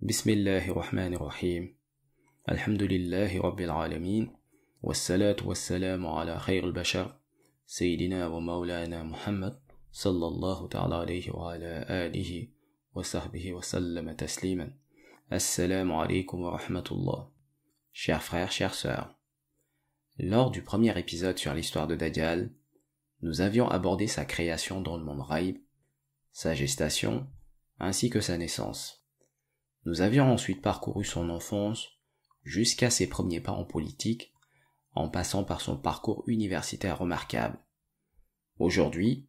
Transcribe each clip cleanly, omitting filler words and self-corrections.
بسم الله الرحمن الرحيم الحمد لله رب العالمين والصلاة والسلام على خير البشر سيدنا ومولانا محمد صلى الله تعالى عليه وعلى آله وصحبه وسلم تسليما. Assalamu alaikum wa rahmatullah. Chers frères, chères sœurs, lors du premier épisode sur l'histoire de Dajjal, nous avions abordé sa création dans le monde Ghaib, sa gestation, ainsi que sa naissance. Nous avions ensuite parcouru son enfance jusqu'à ses premiers pas en politique, en passant par son parcours universitaire remarquable. Aujourd'hui,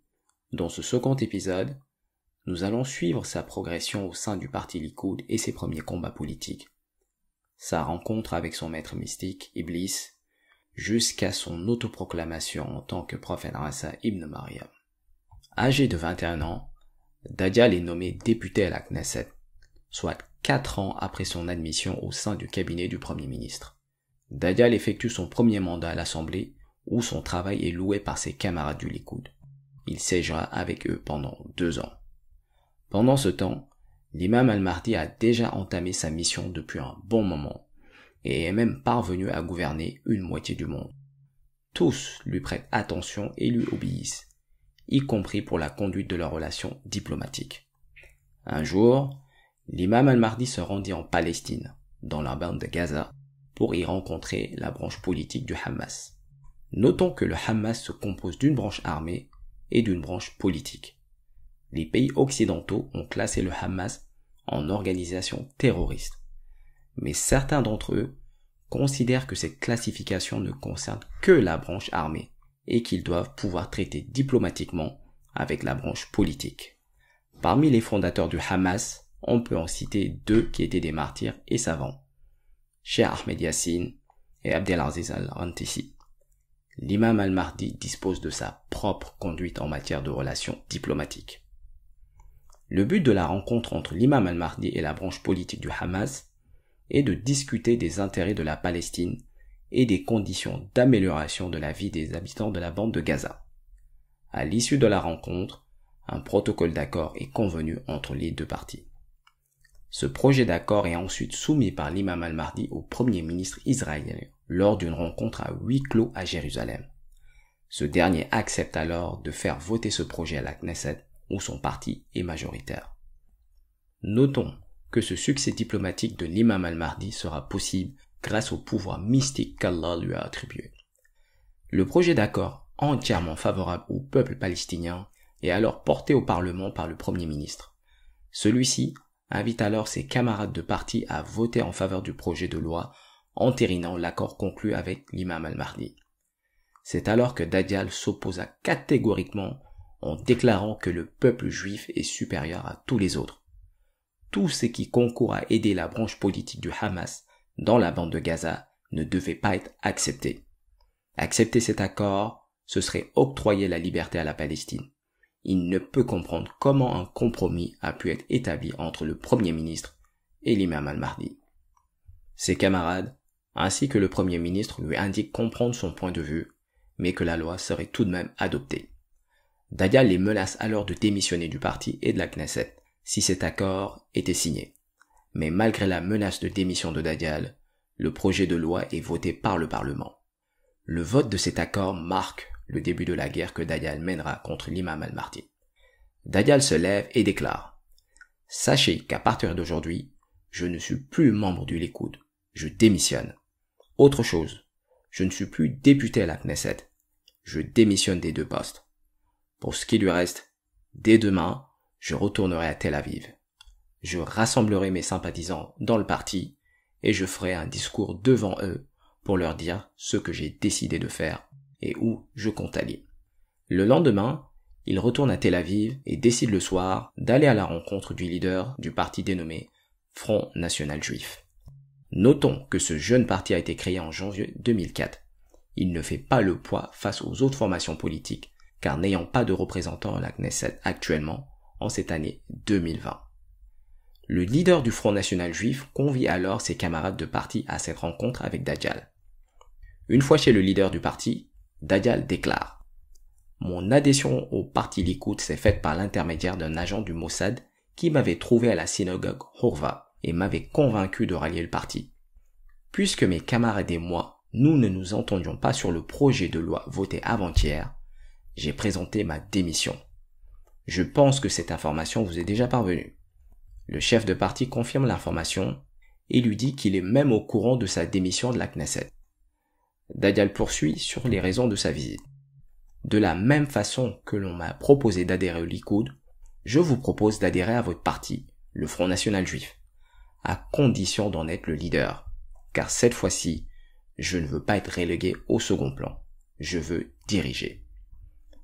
dans ce second épisode, nous allons suivre sa progression au sein du parti Likoud et ses premiers combats politiques, sa rencontre avec son maître mystique, Iblis, jusqu'à son autoproclamation en tant que prophète Isa ibn Maryam. Âgé de 21 ans, Dajjal est nommé député à la Knesset, soit 4 ans après son admission au sein du cabinet du Premier ministre. Dajjal effectue son premier mandat à l'Assemblée, où son travail est loué par ses camarades du Likoud. Il siégera avec eux pendant 2 ans. Pendant ce temps, l'imam al-Mahdi a déjà entamé sa mission depuis un bon moment, et est même parvenu à gouverner une moitié du monde. Tous lui prêtent attention et lui obéissent, y compris pour la conduite de leurs relations diplomatiques. Un jour, l'imam al-Mahdi se rendit en Palestine, dans la bande de Gaza, pour y rencontrer la branche politique du Hamas. Notons que le Hamas se compose d'une branche armée et d'une branche politique. Les pays occidentaux ont classé le Hamas en organisation terroriste, mais certains d'entre eux considèrent que cette classification ne concerne que la branche armée et qu'ils doivent pouvoir traiter diplomatiquement avec la branche politique. Parmi les fondateurs du Hamas, on peut en citer 2 qui étaient des martyrs et savants, Cheikh Ahmed Yassine et Abdelaziz al-Rantisi. L'imam al-Mahdi dispose de sa propre conduite en matière de relations diplomatiques. Le but de la rencontre entre l'imam al-Mahdi et la branche politique du Hamas est de discuter des intérêts de la Palestine et des conditions d'amélioration de la vie des habitants de la bande de Gaza. À l'issue de la rencontre, un protocole d'accord est convenu entre les 2 parties. Ce projet d'accord est ensuite soumis par l'imam al-Mahdi au premier ministre israélien lors d'une rencontre à huis clos à Jérusalem. Ce dernier accepte alors de faire voter ce projet à la Knesset où son parti est majoritaire. Notons que ce succès diplomatique de l'imam al-Mahdi sera possible grâce au pouvoir mystique qu'Allah lui a attribué. Le projet d'accord, entièrement favorable au peuple palestinien, est alors porté au Parlement par le Premier ministre. Celui-ci invite alors ses camarades de parti à voter en faveur du projet de loi entérinant l'accord conclu avec l'imam al-Mahdi. C'est alors que Dajjal s'opposa catégoriquement en déclarant que le peuple juif est supérieur à tous les autres. Tout ce qui concourt à aider la branche politique du Hamas dans la bande de Gaza ne devait pas être accepté. Accepter cet accord, ce serait octroyer la liberté à la Palestine. Il ne peut comprendre comment un compromis a pu être établi entre le Premier ministre et l'imam al-Mahdi. Ses camarades, ainsi que le Premier ministre, lui indiquent comprendre son point de vue, mais que la loi serait tout de même adoptée. Dajjal les menace alors de démissionner du parti et de la Knesset si cet accord était signé. Mais malgré la menace de démission de Dajjal, le projet de loi est voté par le Parlement. Le vote de cet accord marque le début de la guerre que Dajjal mènera contre l'imam al-Mahdi. Dajjal se lève et déclare « Sachez qu'à partir d'aujourd'hui, je ne suis plus membre du Likoud, je démissionne. Autre chose, je ne suis plus député à la Knesset, je démissionne des 2 postes. Pour ce qui lui reste, dès demain, je retournerai à Tel Aviv. Je rassemblerai mes sympathisants dans le parti et je ferai un discours devant eux pour leur dire ce que j'ai décidé de faire et où je compte aller. » Le lendemain, il retourne à Tel Aviv et décide le soir d'aller à la rencontre du leader du parti dénommé Front National Juif. Notons que ce jeune parti a été créé en janvier 2004. Il ne fait pas le poids face aux autres formations politiques, car n'ayant pas de représentants à la Knesset actuellement, en cette année 2020. Le leader du Front National Juif convie alors ses camarades de parti à cette rencontre avec Dajjal. Une fois chez le leader du parti, Dajjal déclare « Mon adhésion au parti Likoud s'est faite par l'intermédiaire d'un agent du Mossad qui m'avait trouvé à la synagogue Horva et m'avait convaincu de rallier le parti. Puisque mes camarades et moi, nous ne nous entendions pas sur le projet de loi voté avant-hier, j'ai présenté ma démission. Je pense que cette information vous est déjà parvenue. Le chef de parti confirme l'information et lui dit qu'il est même au courant de sa démission de la Knesset. Dajjal poursuit sur les raisons de sa visite. De la même façon que l'on m'a proposé d'adhérer au Likoud, je vous propose d'adhérer à votre parti, le Front National Juif, à condition d'en être le leader, car cette fois-ci, je ne veux pas être relégué au second plan, je veux diriger.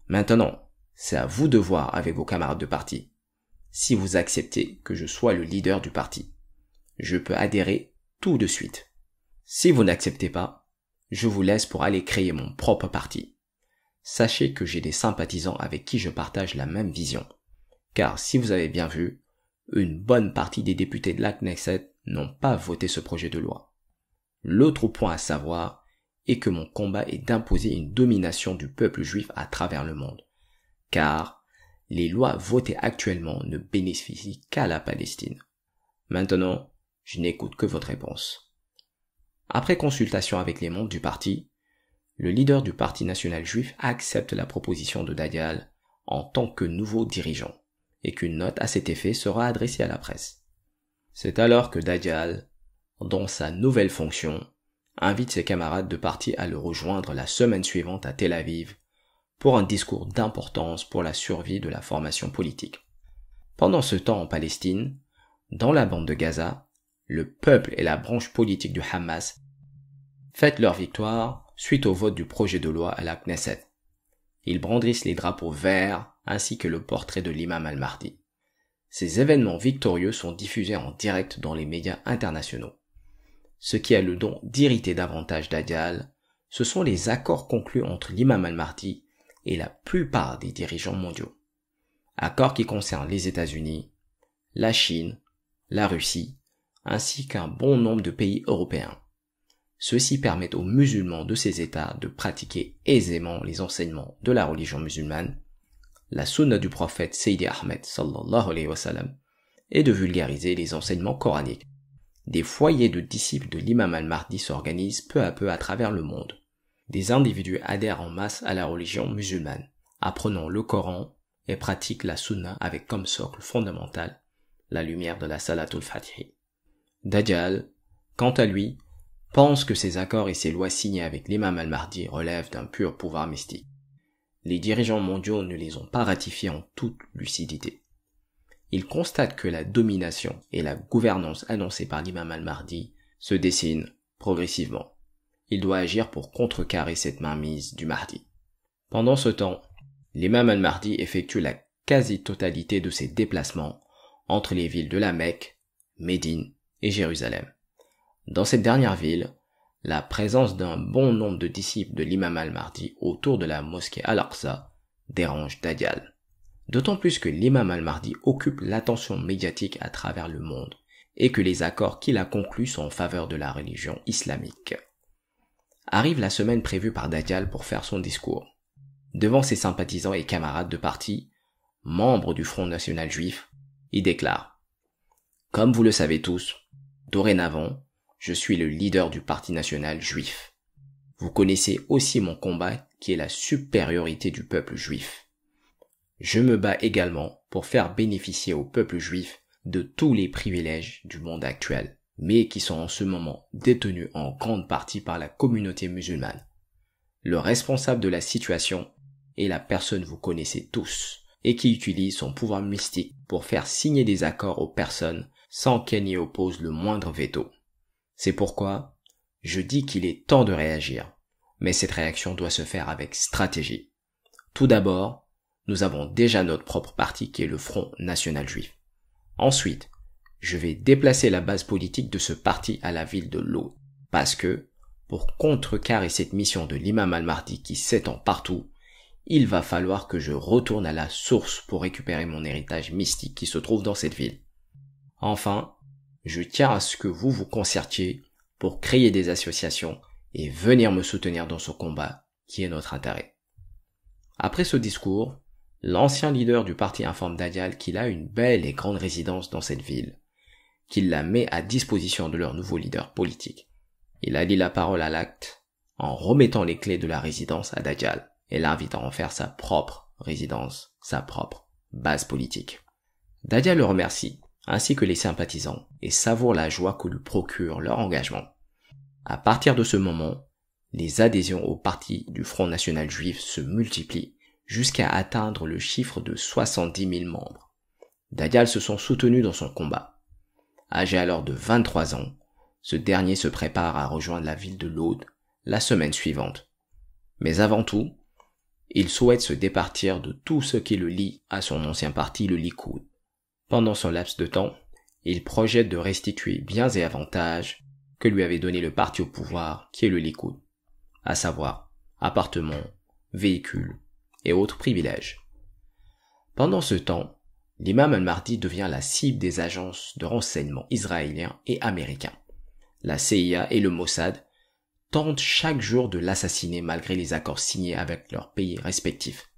Maintenant, c'est à vous de voir avec vos camarades de parti, si vous acceptez que je sois le leader du parti. Je peux adhérer tout de suite. Si vous n'acceptez pas, je vous laisse pour aller créer mon propre parti. Sachez que j'ai des sympathisants avec qui je partage la même vision. Car si vous avez bien vu, une bonne partie des députés de la Knesset n'ont pas voté ce projet de loi. L'autre point à savoir est que mon combat est d'imposer une domination du peuple juif à travers le monde. Car les lois votées actuellement ne bénéficient qu'à la Palestine. Maintenant, je n'écoute que votre réponse. Après consultation avec les membres du parti, le leader du Parti national juif accepte la proposition de Dajjal en tant que nouveau dirigeant et qu'une note à cet effet sera adressée à la presse. C'est alors que Dajjal, dans sa nouvelle fonction, invite ses camarades de parti à le rejoindre la semaine suivante à Tel Aviv pour un discours d'importance pour la survie de la formation politique. Pendant ce temps en Palestine, dans la bande de Gaza, le peuple et la branche politique du Hamas fêtent leur victoire suite au vote du projet de loi à la Knesset. Ils brandissent les drapeaux verts ainsi que le portrait de l'imam al-Mahdi. Ces événements victorieux sont diffusés en direct dans les médias internationaux. Ce qui a le don d'irriter davantage Dajjal, ce sont les accords conclus entre l'imam al-Mahdi et la plupart des dirigeants mondiaux. Accords qui concernent les États-Unis, la Chine, la Russie, ainsi qu'un bon nombre de pays européens. Ceux-ci permettent aux musulmans de ces États de pratiquer aisément les enseignements de la religion musulmane, la sunna du prophète Sayyidi Ahmed sallallahu alayhi wa sallam, et de vulgariser les enseignements coraniques. Des foyers de disciples de l'imam al-Mahdi s'organisent peu à peu à travers le monde. Des individus adhèrent en masse à la religion musulmane, apprenant le Coran et pratiquent la sunna avec comme socle fondamental la lumière de la salatul fatih. Dajjal, quant à lui, pense que ces accords et ces lois signées avec l'imam al-Mahdi relèvent d'un pur pouvoir mystique. Les dirigeants mondiaux ne les ont pas ratifiés en toute lucidité. Ils constatent que la domination et la gouvernance annoncées par l'imam al-Mahdi se dessinent progressivement. Il doit agir pour contrecarrer cette mainmise du Mahdi. Pendant ce temps, l'imam al-Mahdi effectue la quasi-totalité de ses déplacements entre les villes de la Mecque, Médine et Jérusalem. Dans cette dernière ville, la présence d'un bon nombre de disciples de l'imam al-Mahdi autour de la mosquée Al-Aqsa dérange Dajjal. D'autant plus que l'imam al-Mahdi occupe l'attention médiatique à travers le monde et que les accords qu'il a conclus sont en faveur de la religion islamique. Arrive la semaine prévue par Dajjal pour faire son discours. Devant ses sympathisants et camarades de parti, membres du Front National Juif, il déclare « Comme vous le savez tous, dorénavant, je suis le leader du Parti national juif. Vous connaissez aussi mon combat qui est la supériorité du peuple juif. Je me bats également pour faire bénéficier au peuple juif de tous les privilèges du monde actuel, mais qui sont en ce moment détenus en grande partie par la communauté musulmane. Le responsable de la situation est la personne que vous connaissez tous et qui utilise son pouvoir mystique pour faire signer des accords aux personnes sans qu'elles n'y opposent le moindre veto. C'est pourquoi je dis qu'il est temps de réagir, mais cette réaction doit se faire avec stratégie. Tout d'abord, nous avons déjà notre propre parti qui est le Front National Juif. Ensuite, je vais déplacer la base politique de ce parti à la ville de Lod, parce que, pour contrecarrer cette mission de l'imam al-Mahdi qui s'étend partout, il va falloir que je retourne à la source pour récupérer mon héritage mystique qui se trouve dans cette ville. Enfin, je tiens à ce que vous vous concertiez pour créer des associations et venir me soutenir dans ce combat qui est notre intérêt. Après ce discours, l'ancien leader du parti informe Dajjal qu'il a une belle et grande résidence dans cette ville, qu'il la met à disposition de leur nouveau leader politique. Il allie la parole à l'acte en remettant les clés de la résidence à Dajjal et l'invite à en faire sa propre résidence, sa propre base politique. Dajjal le remercie, ainsi que les sympathisants, et savoure la joie que lui procure leur engagement. À partir de ce moment, les adhésions au parti du Front National Juif se multiplient jusqu'à atteindre le chiffre de 70 000 membres. Dajjal se sent soutenu dans son combat. Âgé alors de 23 ans, ce dernier se prépare à rejoindre la ville de Lod la semaine suivante. Mais avant tout, il souhaite se départir de tout ce qui le lie à son ancien parti, le Likoud. Pendant son laps de temps, il projette de restituer biens et avantages que lui avait donné le parti au pouvoir, qui est le Likoud, à savoir appartements, véhicules et autres privilèges. Pendant ce temps, l'imam al-Mahdi devient la cible des agences de renseignement israéliens et américains. La CIA et le Mossad tentent chaque jour de l'assassiner malgré les accords signés avec leurs pays respectifs.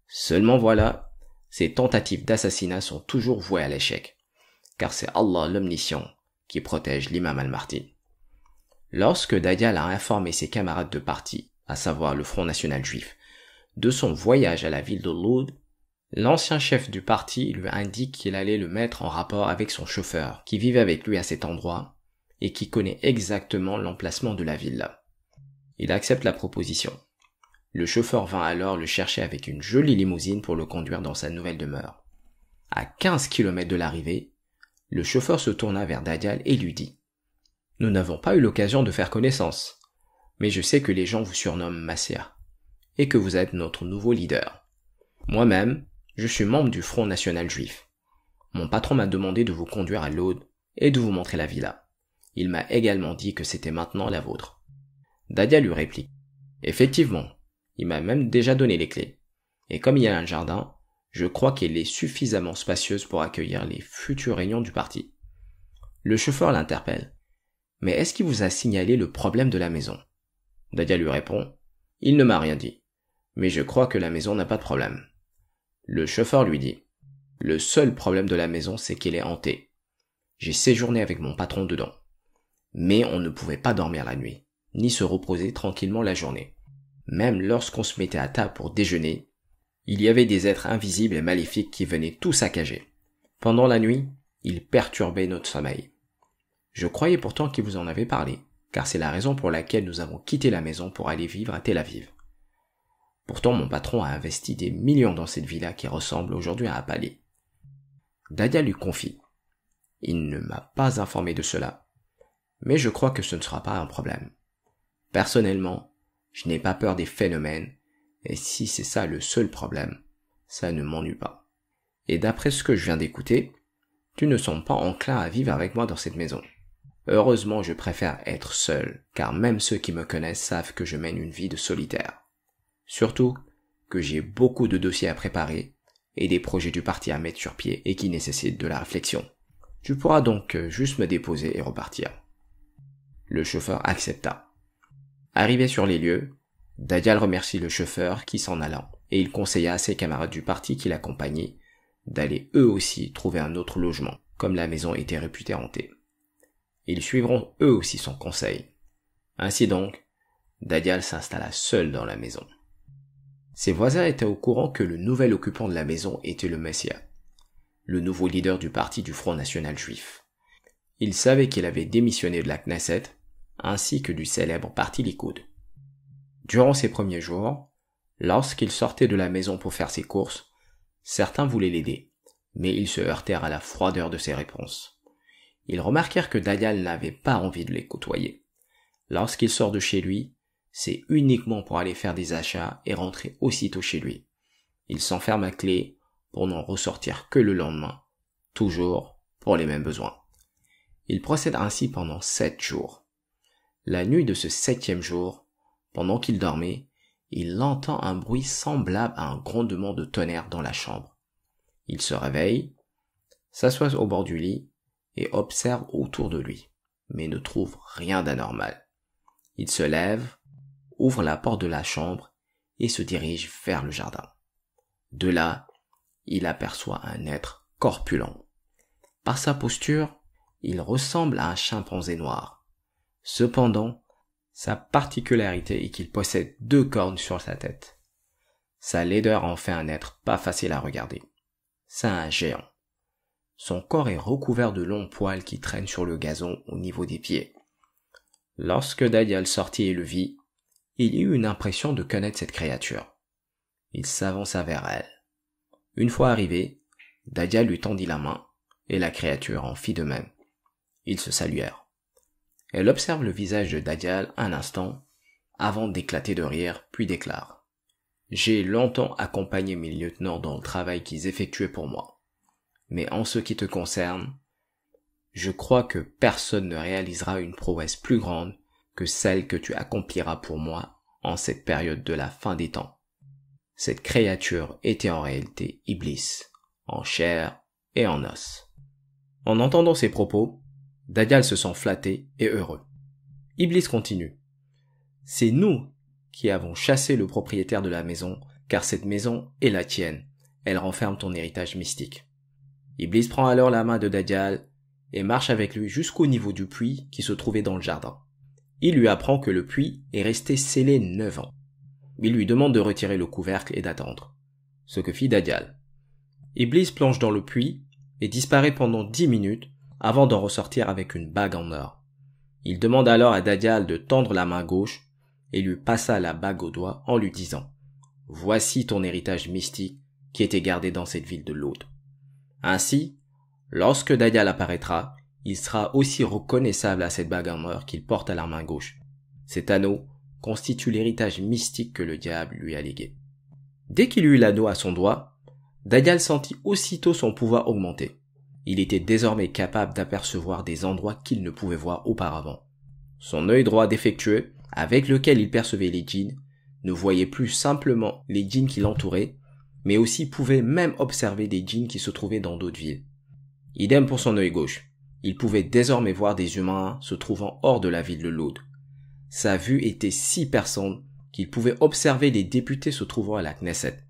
Seulement voilà, ces tentatives d'assassinat sont toujours vouées à l'échec, car c'est Allah l'Omniscient qui protège l'imam al-Mahdi. Lorsque Dajjal a informé ses camarades de parti, à savoir le Front National Juif, de son voyage à la ville de Lod, l'ancien chef du parti lui indique qu'il allait le mettre en rapport avec son chauffeur, qui vivait avec lui à cet endroit, et qui connaît exactement l'emplacement de la villa. Il accepte la proposition. Le chauffeur vint alors le chercher avec une jolie limousine pour le conduire dans sa nouvelle demeure. À 15 km de l'arrivée, le chauffeur se tourna vers Dajjal et lui dit « Nous n'avons pas eu l'occasion de faire connaissance, mais je sais que les gens vous surnomment Massia, et que vous êtes notre nouveau leader. Moi-même, je suis membre du Front National Juif. Mon patron m'a demandé de vous conduire à Lod et de vous montrer la villa. Il m'a également dit que c'était maintenant la vôtre. » Dajjal lui réplique « Effectivement, il m'a même déjà donné les clés. Et comme il y a un jardin, je crois qu'elle est suffisamment spacieuse pour accueillir les futures réunions du parti. » Le chauffeur l'interpelle. « Mais est-ce qu'il vous a signalé le problème de la maison ?» Dajjal lui répond « Il ne m'a rien dit, mais je crois que la maison n'a pas de problème. » Le chauffeur lui dit « Le seul problème de la maison, c'est qu'elle est hantée. J'ai séjourné avec mon patron dedans. Mais on ne pouvait pas dormir la nuit, ni se reposer tranquillement la journée. Même lorsqu'on se mettait à table pour déjeuner, il y avait des êtres invisibles et maléfiques qui venaient tout saccager. Pendant la nuit, ils perturbaient notre sommeil. Je croyais pourtant qu'il vous en avait parlé, car c'est la raison pour laquelle nous avons quitté la maison pour aller vivre à Tel Aviv. Pourtant mon patron a investi des millions dans cette villa qui ressemble aujourd'hui à un palais. » Dajjal lui confie. « Il ne m'a pas informé de cela. Mais je crois que ce ne sera pas un problème. Personnellement, je n'ai pas peur des phénomènes, et si c'est ça le seul problème, ça ne m'ennuie pas. Et d'après ce que je viens d'écouter, tu ne sembles pas enclin à vivre avec moi dans cette maison. Heureusement, je préfère être seul, car même ceux qui me connaissent savent que je mène une vie de solitaire. Surtout que j'ai beaucoup de dossiers à préparer et des projets du parti à mettre sur pied et qui nécessitent de la réflexion. Tu pourras donc juste me déposer et repartir. » Le chauffeur accepta. Arrivé sur les lieux, Dajjal remercie le chauffeur qui s'en alla, et il conseilla à ses camarades du parti qui l'accompagnaient d'aller eux aussi trouver un autre logement, comme la maison était réputée hantée. Ils suivront eux aussi son conseil. Ainsi donc, Dajjal s'installa seul dans la maison. Ses voisins étaient au courant que le nouvel occupant de la maison était le Messia, le nouveau leader du parti du Front National Juif. Ils savaient qu'il avait démissionné de la Knesset, ainsi que du célèbre parti Likoud. Durant ces premiers jours, lorsqu'il sortait de la maison pour faire ses courses, certains voulaient l'aider, mais ils se heurtèrent à la froideur de ses réponses. Ils remarquèrent que Dajjal n'avait pas envie de les côtoyer. Lorsqu'il sort de chez lui, c'est uniquement pour aller faire des achats et rentrer aussitôt chez lui. Il s'enferme à clé pour n'en ressortir que le lendemain, toujours pour les mêmes besoins. Il procède ainsi pendant 7 jours. La nuit de ce 7e jour, pendant qu'il dormait, il entend un bruit semblable à un grondement de tonnerre dans la chambre. Il se réveille, s'assoit au bord du lit et observe autour de lui, mais ne trouve rien d'anormal. Il se lève, ouvre la porte de la chambre et se dirige vers le jardin. De là, il aperçoit un être corpulent. Par sa posture, il ressemble à un chimpanzé noir. Cependant, sa particularité est qu'il possède 2 cornes sur sa tête. Sa laideur en fait un être pas facile à regarder. C'est un géant. Son corps est recouvert de longs poils qui traînent sur le gazon au niveau des pieds. Lorsque Dajjal sortit et le vit, il eut une impression de connaître cette créature. Il s'avança vers elle. Une fois arrivé, Dajjal lui tendit la main, et la créature en fit de même. Ils se saluèrent. Elle observe le visage de Dajjal un instant, avant d'éclater de rire, puis déclare: « J'ai longtemps accompagné mes lieutenants dans le travail qu'ils effectuaient pour moi. Mais en ce qui te concerne, je crois que personne ne réalisera une prouesse plus grande que celle que tu accompliras pour moi en cette période de la fin des temps. » Cette créature était en réalité Iblis, en chair et en os. En entendant ces propos, Dajjal se sent flatté et heureux. Iblis continue: « C'est nous qui avons chassé le propriétaire de la maison, car cette maison est la tienne. Elle renferme ton héritage mystique. » Iblis prend alors la main de Dajjal et marche avec lui jusqu'au niveau du puits qui se trouvait dans le jardin. Il lui apprend que le puits est resté scellé 9 ans. Il lui demande de retirer le couvercle et d'attendre. Ce que fit Dajjal. Iblis plonge dans le puits et disparaît pendant 10 minutes avant d'en ressortir avec une bague en or. Il demande alors à Dajjal de tendre la main gauche et lui passa la bague au doigt en lui disant: « Voici ton héritage mystique qui était gardé dans cette ville de Lod. » Ainsi, lorsque Dajjal apparaîtra, il sera aussi reconnaissable à cette bague en or qu'il porte à la main gauche. Cet anneau constitue l'héritage mystique que le diable lui a légué. Dès qu'il eut l'anneau à son doigt, Dajjal sentit aussitôt son pouvoir augmenter. Il était désormais capable d'apercevoir des endroits qu'il ne pouvait voir auparavant. Son œil droit défectueux, avec lequel il percevait les djinns, ne voyait plus simplement les djinns qui l'entouraient, mais aussi pouvait même observer des djinns qui se trouvaient dans d'autres villes. Idem pour son œil gauche. Il pouvait désormais voir des humains se trouvant hors de la ville de Lod. Sa vue était si perçante qu'il pouvait observer les députés se trouvant à la Knesset.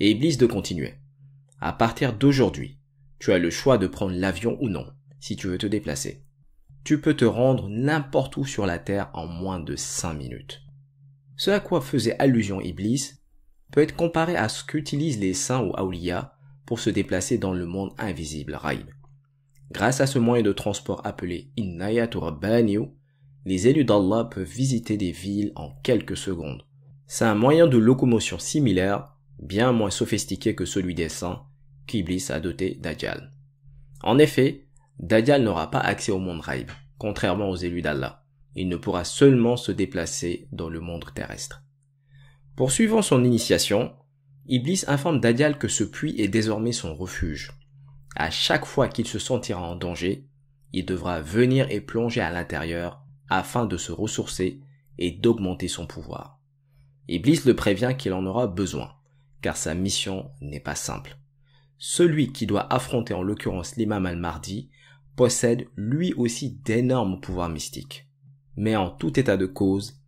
Et Iblis de continuer: « À partir d'aujourd'hui, tu as le choix de prendre l'avion ou non, si tu veux te déplacer. Tu peux te rendre n'importe où sur la terre en moins de 5 minutes. » Ce à quoi faisait allusion Iblis peut être comparé à ce qu'utilisent les saints ou awliya pour se déplacer dans le monde invisible, Raïb. Grâce à ce moyen de transport appelé Innayatu Rabbaniyu, les élus d'Allah peuvent visiter des villes en quelques secondes. C'est un moyen de locomotion similaire, bien moins sophistiqué que celui des saints, qu'Iblis a doté Dajjal. En effet, Dajjal n'aura pas accès au monde Raïb, contrairement aux élus d'Allah. Il ne pourra seulement se déplacer dans le monde terrestre. Poursuivant son initiation, Iblis informe Dajjal que ce puits est désormais son refuge. À chaque fois qu'il se sentira en danger, il devra venir et plonger à l'intérieur afin de se ressourcer et d'augmenter son pouvoir. Iblis le prévient qu'il en aura besoin, car sa mission n'est pas simple. Celui qui doit affronter en l'occurrence l'imam al-Mahdi possède lui aussi d'énormes pouvoirs mystiques. Mais en tout état de cause,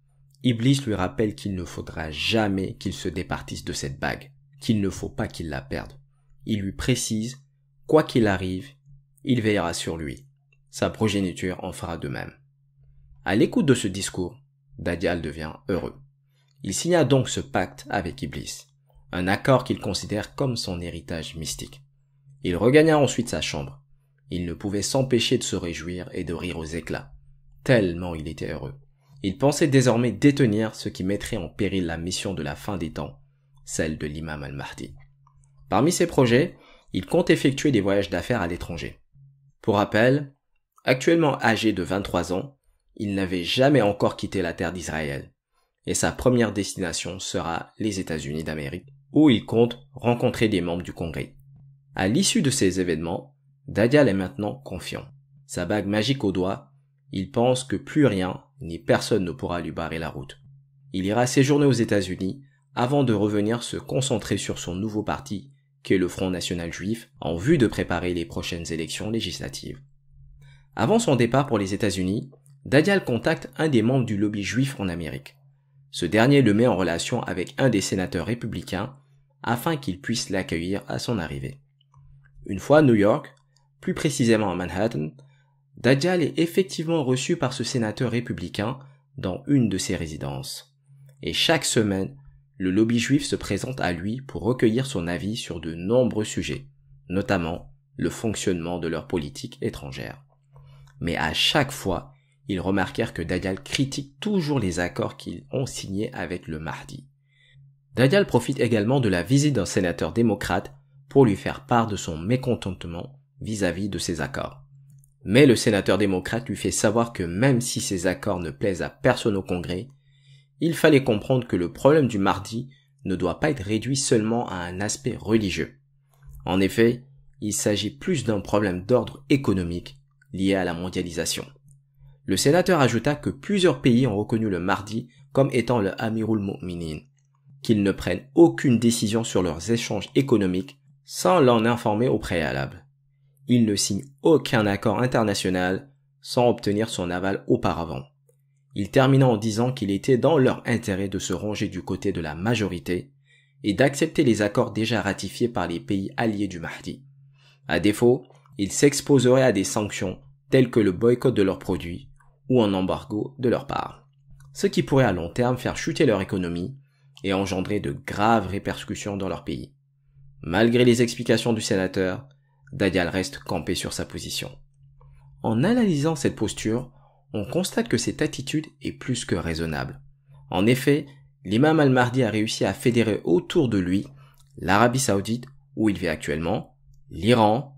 Iblis lui rappelle qu'il ne faudra jamais qu'il se départisse de cette bague, qu'il ne faut pas qu'il la perde. Il lui précise, quoi qu'il arrive, il veillera sur lui. Sa progéniture en fera de même. À l'écoute de ce discours, Dajjal devient heureux. Il signa donc ce pacte avec Iblis, un accord qu'il considère comme son héritage mystique. Il regagna ensuite sa chambre. Il ne pouvait s'empêcher de se réjouir et de rire aux éclats, tellement il était heureux. Il pensait désormais détenir ce qui mettrait en péril la mission de la fin des temps, celle de l'imam al-Mahdi. Parmi ses projets, il compte effectuer des voyages d'affaires à l'étranger. Pour rappel, actuellement âgé de 23 ans, il n'avait jamais encore quitté la terre d'Israël, et sa première destination sera les États-Unis d'Amérique, où il compte rencontrer des membres du Congrès. À l'issue de ces événements, Dajjal est maintenant confiant. Sa bague magique au doigt, il pense que plus rien ni personne ne pourra lui barrer la route. Il ira séjourner aux États-Unis avant de revenir se concentrer sur son nouveau parti, qui est le Front National Juif, en vue de préparer les prochaines élections législatives. Avant son départ pour les États-Unis, Dajjal contacte un des membres du lobby juif en Amérique. Ce dernier le met en relation avec un des sénateurs républicains afin qu'il puisse l'accueillir à son arrivée. Une fois à New York, plus précisément à Manhattan, Dajjal est effectivement reçu par ce sénateur républicain dans une de ses résidences. Et chaque semaine, le lobby juif se présente à lui pour recueillir son avis sur de nombreux sujets, notamment le fonctionnement de leur politique étrangère. Mais à chaque fois, ils remarquèrent que Dajjal critique toujours les accords qu'ils ont signés avec le Mahdi. Dajjal profite également de la visite d'un sénateur démocrate pour lui faire part de son mécontentement vis-à-vis de ces accords. Mais le sénateur démocrate lui fait savoir que même si ces accords ne plaisent à personne au Congrès, il fallait comprendre que le problème du Mahdi ne doit pas être réduit seulement à un aspect religieux. En effet, il s'agit plus d'un problème d'ordre économique lié à la mondialisation. Le sénateur ajouta que plusieurs pays ont reconnu le Mahdi comme étant le Amirul Mu'minin, qu'ils ne prennent aucune décision sur leurs échanges économiques sans l'en informer au préalable. Ils ne signent aucun accord international sans obtenir son aval auparavant. Il termina en disant qu'il était dans leur intérêt de se ranger du côté de la majorité et d'accepter les accords déjà ratifiés par les pays alliés du Mahdi. À défaut, ils s'exposeraient à des sanctions telles que le boycott de leurs produits ou un embargo de leur part, ce qui pourrait à long terme faire chuter leur économie et engendrer de graves répercussions dans leur pays. Malgré les explications du sénateur, Dajjal reste campé sur sa position. En analysant cette posture, on constate que cette attitude est plus que raisonnable. En effet, l'imam al-Mahdi a réussi à fédérer autour de lui l'Arabie Saoudite, où il vit actuellement, l'Iran,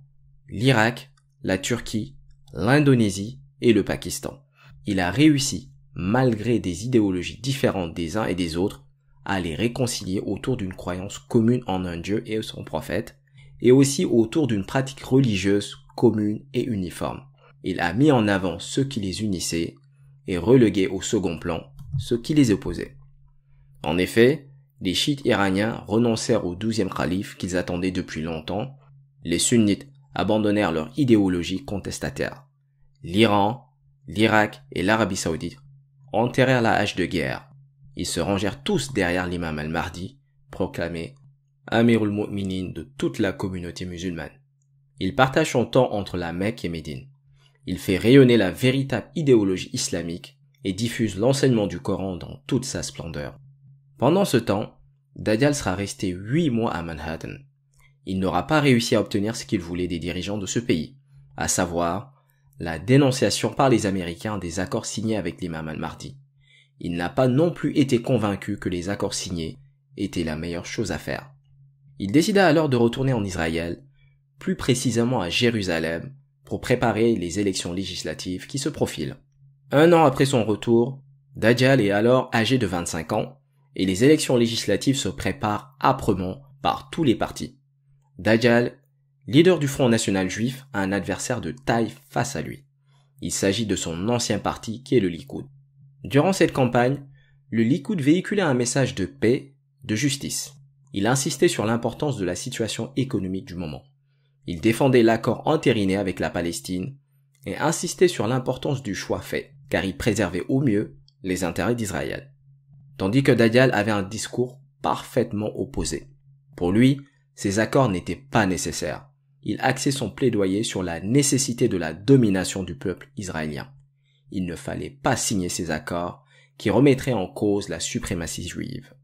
l'Irak, la Turquie, l'Indonésie et le Pakistan. Il a réussi, malgré des idéologies différentes des uns et des autres, à les réconcilier autour d'une croyance commune en un Dieu et son prophète, et aussi autour d'une pratique religieuse commune et uniforme. Il a mis en avant ceux qui les unissaient et relégué au second plan ceux qui les opposaient. En effet, les chiites iraniens renoncèrent au 12e calife qu'ils attendaient depuis longtemps, les sunnites abandonnèrent leur idéologie contestataire. L'Iran, l'Irak et l'Arabie Saoudite enterrèrent la hache de guerre. Ils se rangèrent tous derrière l'imam al-Mahdi, proclamé Amirul Mu'minin de toute la communauté musulmane. Il partage son temps entre la Mecque et Médine. Il fait rayonner la véritable idéologie islamique et diffuse l'enseignement du Coran dans toute sa splendeur. Pendant ce temps, Dajjal sera resté 8 mois à Manhattan. Il n'aura pas réussi à obtenir ce qu'il voulait des dirigeants de ce pays, à savoir la dénonciation par les Américains des accords signés avec l'imam al-Mahdi. Il n'a pas non plus été convaincu que les accords signés étaient la meilleure chose à faire. Il décida alors de retourner en Israël, plus précisément à Jérusalem, pour préparer les élections législatives qui se profilent. 1 an après son retour, Dajjal est alors âgé de 25 ans et les élections législatives se préparent âprement par tous les partis. Dajjal, leader du Front National Juif, a un adversaire de taille face à lui. Il s'agit de son ancien parti qui est le Likoud. Durant cette campagne, le Likoud véhiculait un message de paix, de justice. Il insistait sur l'importance de la situation économique du moment. Il défendait l'accord entériné avec la Palestine et insistait sur l'importance du choix fait, car il préservait au mieux les intérêts d'Israël. Tandis que Dajjal avait un discours parfaitement opposé. Pour lui, ces accords n'étaient pas nécessaires. Il axait son plaidoyer sur la nécessité de la domination du peuple israélien. Il ne fallait pas signer ces accords qui remettraient en cause la suprématie juive.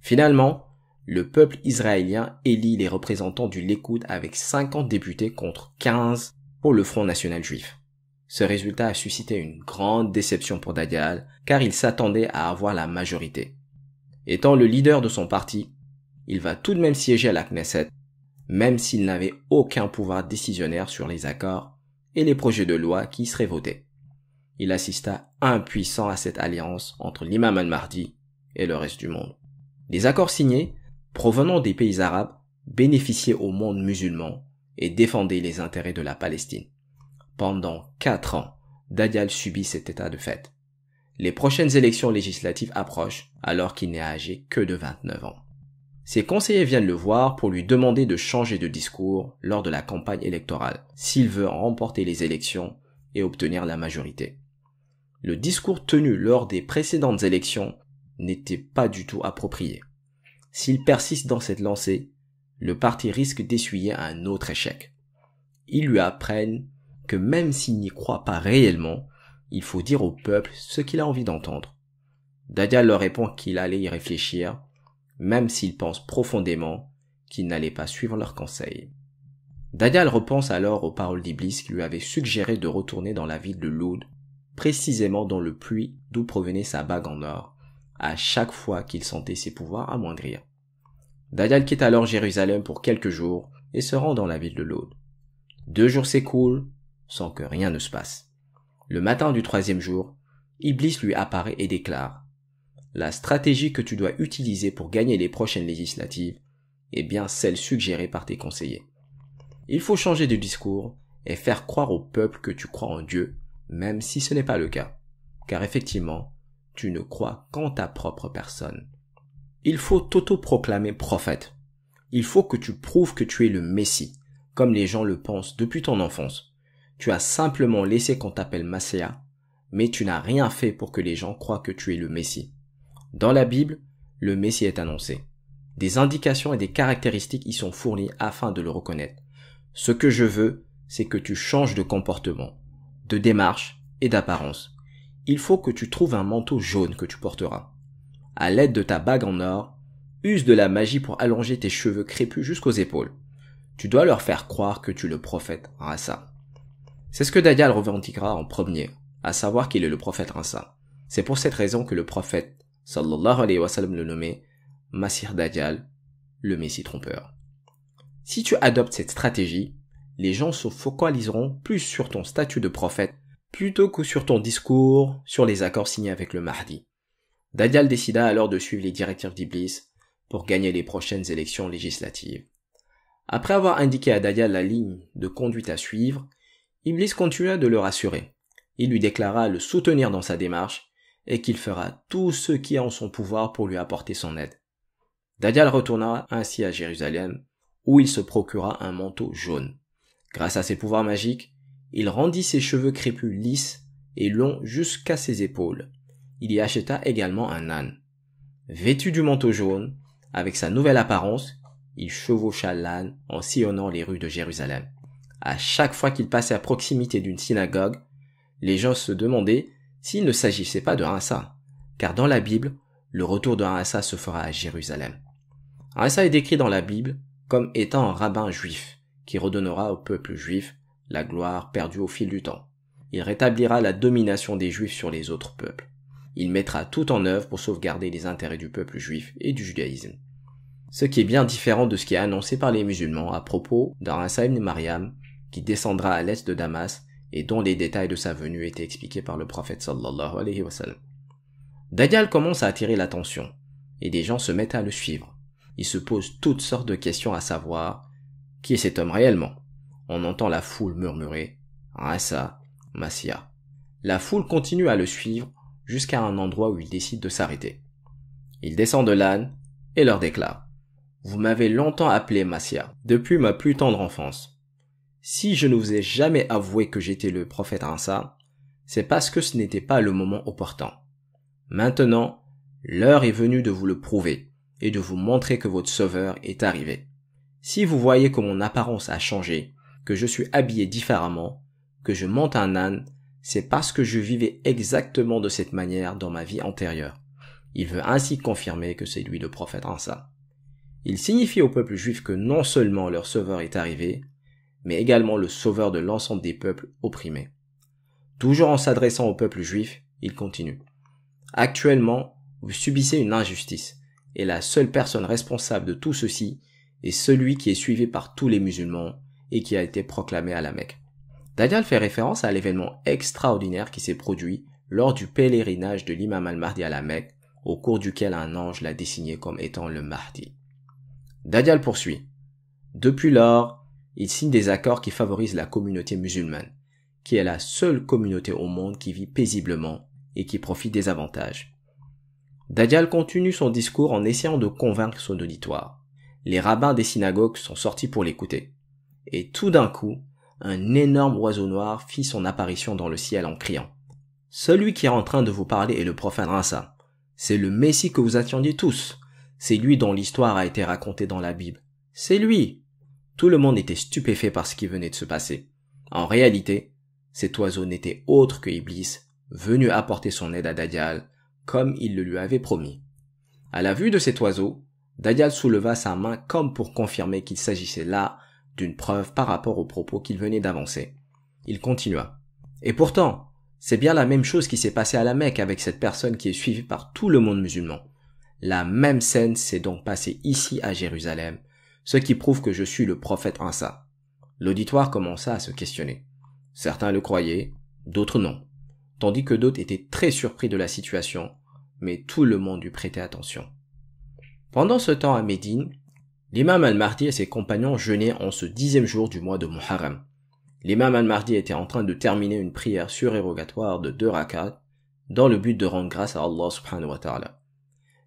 Finalement, le peuple israélien élit les représentants du Likoud avec 50 députés contre 15 pour le Front National Juif. Ce résultat a suscité une grande déception pour Dajjal, car il s'attendait à avoir la majorité. Étant le leader de son parti, il va tout de même siéger à la Knesset, même s'il n'avait aucun pouvoir décisionnaire sur les accords et les projets de loi qui y seraient votés. Il assista impuissant à cette alliance entre l'imam al-Mahdi et le reste du monde. Les accords signés, provenant des pays arabes, bénéficiaient au monde musulman et défendaient les intérêts de la Palestine. Pendant 4 ans, Dajjal subit cet état de fait. Les prochaines élections législatives approchent alors qu'il n'est âgé que de 29 ans. Ses conseillers viennent le voir pour lui demander de changer de discours lors de la campagne électorale, s'il veut remporter les élections et obtenir la majorité. Le discours tenu lors des précédentes élections n'était pas du tout approprié. S'il persiste dans cette lancée, le parti risque d'essuyer un autre échec. Ils lui apprennent que même s'il n'y croit pas réellement, il faut dire au peuple ce qu'il a envie d'entendre. Dajjal leur répond qu'il allait y réfléchir, même s'il pense profondément qu'il n'allait pas suivre leurs conseils. Dajjal repense alors aux paroles d'Iblis qui lui avait suggéré de retourner dans la ville de Loud, précisément dans le puits d'où provenait sa bague en or, à chaque fois qu'il sentait ses pouvoirs amoindrir. Dajjal quitte alors Jérusalem pour quelques jours et se rend dans la ville de Loud. 2 jours s'écoulent sans que rien ne se passe. Le matin du 3e jour, Iblis lui apparaît et déclare: la stratégie que tu dois utiliser pour gagner les prochaines législatives est bien celle suggérée par tes conseillers. Il faut changer de discours et faire croire au peuple que tu crois en Dieu, même si ce n'est pas le cas, car effectivement, tu ne crois qu'en ta propre personne. Il faut t'auto-proclamer prophète. Il faut que tu prouves que tu es le Messie, comme les gens le pensent depuis ton enfance. Tu as simplement laissé qu'on t'appelle Massia, mais tu n'as rien fait pour que les gens croient que tu es le Messie. Dans la Bible, le Messie est annoncé. Des indications et des caractéristiques y sont fournies afin de le reconnaître. Ce que je veux, c'est que tu changes de comportement, de démarche et d'apparence. Il faut que tu trouves un manteau jaune que tu porteras. À l'aide de ta bague en or, use de la magie pour allonger tes cheveux crépus jusqu'aux épaules. Tu dois leur faire croire que tu es le prophète Isa. C'est ce que Dajjal revendiquera en premier, à savoir qu'il est le prophète Isa. C'est pour cette raison que le prophète sallallahu alayhi wa sallam le nommait Masih Dajjal, le Messie trompeur. Si tu adoptes cette stratégie, les gens se focaliseront plus sur ton statut de prophète plutôt que sur ton discours sur les accords signés avec le Mahdi. Dajjal décida alors de suivre les directives d'Iblis pour gagner les prochaines élections législatives. Après avoir indiqué à Dajjal la ligne de conduite à suivre, Iblis continua de le rassurer. Il lui déclara le soutenir dans sa démarche et qu'il fera tout ce qui est en son pouvoir pour lui apporter son aide. Dajjal retourna ainsi à Jérusalem, où il se procura un manteau jaune. Grâce à ses pouvoirs magiques, il rendit ses cheveux crépus lisses et longs jusqu'à ses épaules. Il y acheta également un âne. Vêtu du manteau jaune, avec sa nouvelle apparence, il chevaucha l'âne en sillonnant les rues de Jérusalem. À chaque fois qu'il passait à proximité d'une synagogue, les gens se demandaient s'il ne s'agissait pas de Isa, car dans la Bible, le retour de Isa se fera à Jérusalem. Isa est décrit dans la Bible comme étant un rabbin juif qui redonnera au peuple juif la gloire perdue au fil du temps. Il rétablira la domination des Juifs sur les autres peuples. Il mettra tout en œuvre pour sauvegarder les intérêts du peuple juif et du judaïsme. Ce qui est bien différent de ce qui est annoncé par les musulmans à propos d'Isa ibn Maryam, qui descendra à l'est de Damas et dont les détails de sa venue étaient expliqués par le prophète sallallahu alayhi wa sallam. Dajjal commence à attirer l'attention, et des gens se mettent à le suivre. Ils se posent toutes sortes de questions à savoir qui est cet homme réellement. On entend la foule murmurer Isa, Massia. La foule continue à le suivre jusqu'à un endroit où il décide de s'arrêter. Il descend de l'âne et leur déclare: vous m'avez longtemps appelé Massia, depuis ma plus tendre enfance. Si je ne vous ai jamais avoué que j'étais le prophète Isa, c'est parce que ce n'était pas le moment opportun. Maintenant, l'heure est venue de vous le prouver et de vous montrer que votre sauveur est arrivé. Si vous voyez que mon apparence a changé, que je suis habillé différemment, que je monte un âne, c'est parce que je vivais exactement de cette manière dans ma vie antérieure. Il veut ainsi confirmer que c'est lui le prophète Isa. Il signifie au peuple juif que non seulement leur sauveur est arrivé, mais également le sauveur de l'ensemble des peuples opprimés. Toujours en s'adressant au peuple juif, il continue. Actuellement, vous subissez une injustice, et la seule personne responsable de tout ceci est celui qui est suivi par tous les musulmans et qui a été proclamé à la Mecque. Dajjal fait référence à l'événement extraordinaire qui s'est produit lors du pèlerinage de l'imam al-Mahdi à la Mecque, au cours duquel un ange l'a désigné comme étant le Mahdi. Dajjal poursuit. Depuis lors, il signe des accords qui favorisent la communauté musulmane, qui est la seule communauté au monde qui vit paisiblement et qui profite des avantages. Dajjal continue son discours en essayant de convaincre son auditoire. Les rabbins des synagogues sont sortis pour l'écouter. Et tout d'un coup, un énorme oiseau noir fit son apparition dans le ciel en criant: celui qui est en train de vous parler est le prophète Isa. C'est le Messie que vous attendiez tous. C'est lui dont l'histoire a été racontée dans la Bible. C'est lui. Tout le monde était stupéfait par ce qui venait de se passer. En réalité, Cet oiseau n'était autre que Iblis, venu apporter son aide à Dajjal, comme il le lui avait promis. À la vue de cet oiseau, Dajjal souleva sa main comme pour confirmer qu'il s'agissait là d'une preuve par rapport aux propos qu'il venait d'avancer. Il continua. Et pourtant, c'est bien la même chose qui s'est passée à la Mecque avec cette personne qui est suivie par tout le monde musulman. La même scène s'est donc passée ici à Jérusalem, ce qui prouve que je suis le prophète Isa. L'auditoire commença à se questionner. Certains le croyaient, d'autres non, tandis que d'autres étaient très surpris de la situation, mais tout le monde lui prêtait attention. Pendant ce temps à Médine, l'imam al-Mahdi et ses compagnons jeûnaient en ce 10e jour du mois de Muharram. L'imam al-Mahdi était en train de terminer une prière surérogatoire de 2 rak'at dans le but de rendre grâce à Allah subhanahu wa ta'ala.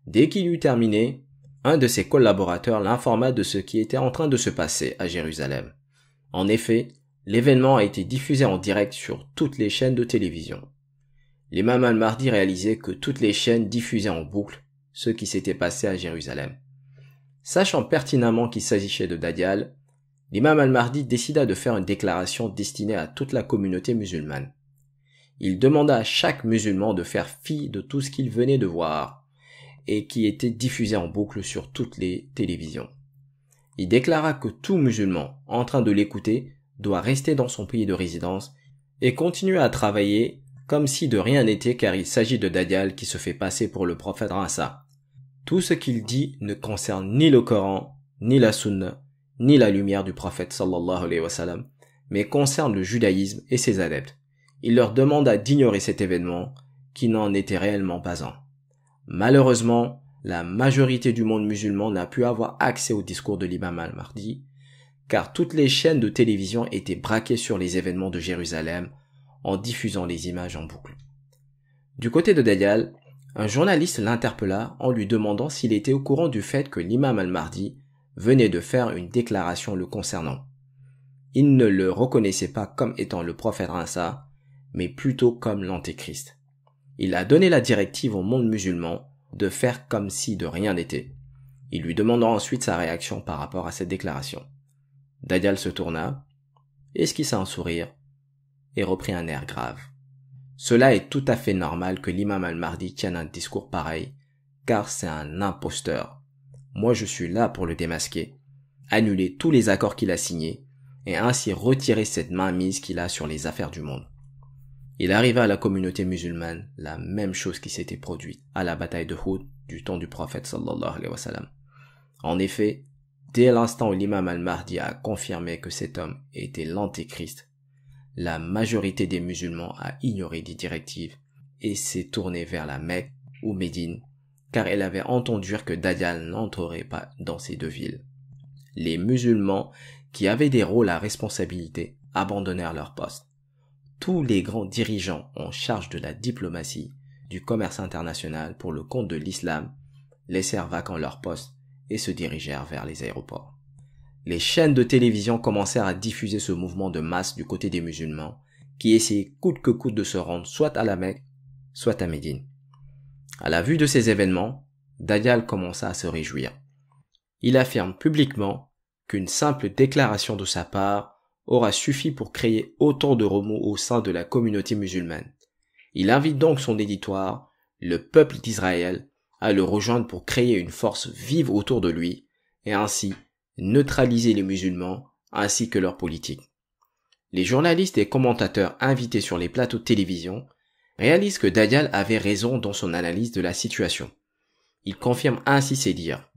Dès qu'il eut terminé, un de ses collaborateurs l'informa de ce qui était en train de se passer à Jérusalem. En effet, l'événement a été diffusé en direct sur toutes les chaînes de télévision. L'imam al-Mahdi réalisait que toutes les chaînes diffusaient en boucle ce qui s'était passé à Jérusalem. Sachant pertinemment qu'il s'agissait de Dajjal, l'imam al-Mahdi décida de faire une déclaration destinée à toute la communauté musulmane. Il demanda à chaque musulman de faire fi de tout ce qu'il venait de voir et qui était diffusé en boucle sur toutes les télévisions. Il déclara que tout musulman en train de l'écouter doit rester dans son pays de résidence et continuer à travailler comme si de rien n'était car il s'agit de Dajjal qui se fait passer pour le prophète Isa. Tout ce qu'il dit ne concerne ni le Coran, ni la Sunna, ni la lumière du prophète sallallahu alayhi wa sallam, mais concerne le judaïsme et ses adeptes. Il leur demanda d'ignorer cet événement qui n'en était réellement pas un. Malheureusement, la majorité du monde musulman n'a pu avoir accès au discours de l'imam al-Mahdi, car toutes les chaînes de télévision étaient braquées sur les événements de Jérusalem en diffusant les images en boucle. Du côté de Dajjal, un journaliste l'interpella en lui demandant s'il était au courant du fait que l'imam al-Mahdi venait de faire une déclaration le concernant. Il ne le reconnaissait pas comme étant le prophète Isa, mais plutôt comme l'antéchrist. Il a donné la directive au monde musulman de faire comme si de rien n'était. Il lui demanda ensuite sa réaction par rapport à cette déclaration. Dajjal se tourna, esquissa un sourire et reprit un air grave. Cela est tout à fait normal que l'imam al-Mahdi tienne un discours pareil, car c'est un imposteur. Moi je suis là pour le démasquer, annuler tous les accords qu'il a signés, et ainsi retirer cette mainmise qu'il a sur les affaires du monde. Il arriva à la communauté musulmane la même chose qui s'était produite à la bataille de Uhud du temps du prophète sallallahu alayhi wa sallam. En effet, dès l'instant où l'imam al-Mahdi a confirmé que cet homme était l'antéchrist, la majorité des musulmans a ignoré des directives et s'est tournée vers la Mecque ou Médine, car elle avait entendu dire que Dajjal n'entrerait pas dans ces deux villes. Les musulmans qui avaient des rôles à responsabilité abandonnèrent leur poste. Tous les grands dirigeants en charge de la diplomatie, du commerce international pour le compte de l'islam, laissèrent vacants leurs postes et se dirigèrent vers les aéroports. Les chaînes de télévision commencèrent à diffuser ce mouvement de masse du côté des musulmans, qui essayaient coûte que coûte de se rendre soit à la Mecque, soit à Médine. À la vue de ces événements, Dajjal commença à se réjouir. Il affirme publiquement qu'une simple déclaration de sa part aura suffi pour créer autant de remous au sein de la communauté musulmane. Il invite donc son éditoire, le peuple d'Israël, à le rejoindre pour créer une force vive autour de lui et ainsi neutraliser les musulmans ainsi que leur politique. Les journalistes et commentateurs invités sur les plateaux de télévision réalisent que Dajjal avait raison dans son analyse de la situation. Il confirme ainsi ses dires.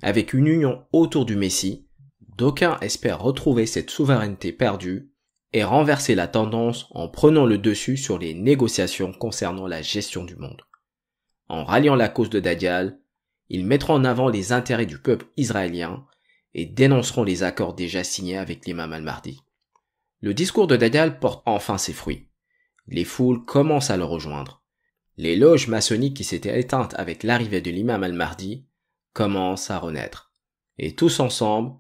Avec une union autour du Messie, d'aucuns espèrent retrouver cette souveraineté perdue et renverser la tendance en prenant le dessus sur les négociations concernant la gestion du monde. En ralliant la cause de Dajjal, ils mettront en avant les intérêts du peuple israélien et dénonceront les accords déjà signés avec l'imam al-Mahdi. Le discours de Dajjal porte enfin ses fruits. Les foules commencent à le rejoindre. Les loges maçonniques qui s'étaient éteintes avec l'arrivée de l'imam al-Mahdi commencent à renaître. Et tous ensemble,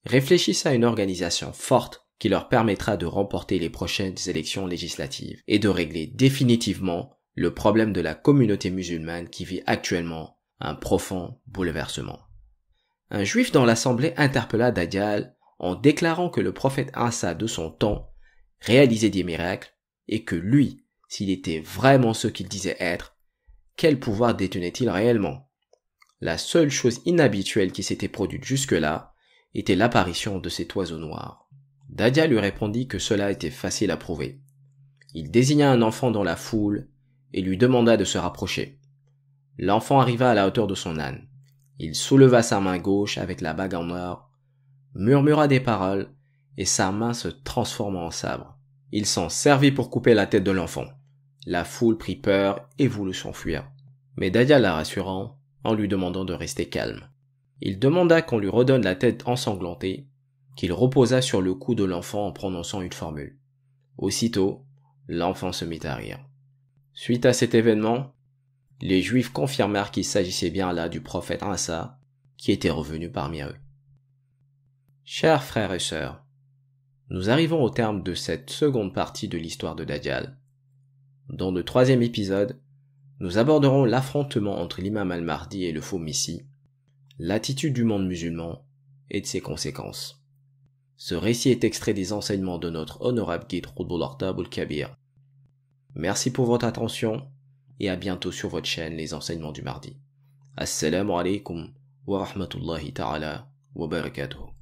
réfléchissent à une organisation forte qui leur permettra de remporter les prochaines élections législatives et de régler définitivement le problème de la communauté musulmane qui vit actuellement un profond bouleversement. Un juif dans l'assemblée interpella Dajjal en déclarant que le prophète Isa de son temps réalisait des miracles et que lui, s'il était vraiment ce qu'il disait être, quel pouvoir détenait-il réellement? La seule chose inhabituelle qui s'était produite jusque-là était l'apparition de cet oiseau noir. Dajjal lui répondit que cela était facile à prouver. Il désigna un enfant dans la foule et lui demanda de se rapprocher. L'enfant arriva à la hauteur de son âne. Il souleva sa main gauche avec la bague en or, murmura des paroles et sa main se transforma en sabre. Il s'en servit pour couper la tête de l'enfant. La foule prit peur et voulut s'enfuir. Mais Dajjal la rassurant en lui demandant de rester calme. Il demanda qu'on lui redonne la tête ensanglantée, qu'il reposa sur le cou de l'enfant en prononçant une formule. Aussitôt, l'enfant se mit à rire. Suite à cet événement, les Juifs confirmèrent qu'il s'agissait bien là du prophète Isa, qui était revenu parmi eux. Chers frères et sœurs, nous arrivons au terme de cette seconde partie de l'histoire de Dajjal. Dans le troisième épisode, nous aborderons l'affrontement entre l'imam al-Mahdi et le faux messie, l'attitude du monde musulman et de ses conséquences. Ce récit est extrait des enseignements de notre honorable guide Qutbul Aqtab al-Kabir. Merci pour votre attention et à bientôt sur votre chaîne Les Enseignements du Mardi. Assalamu alaikum wa rahmatullahi ta'ala wa barakatuh.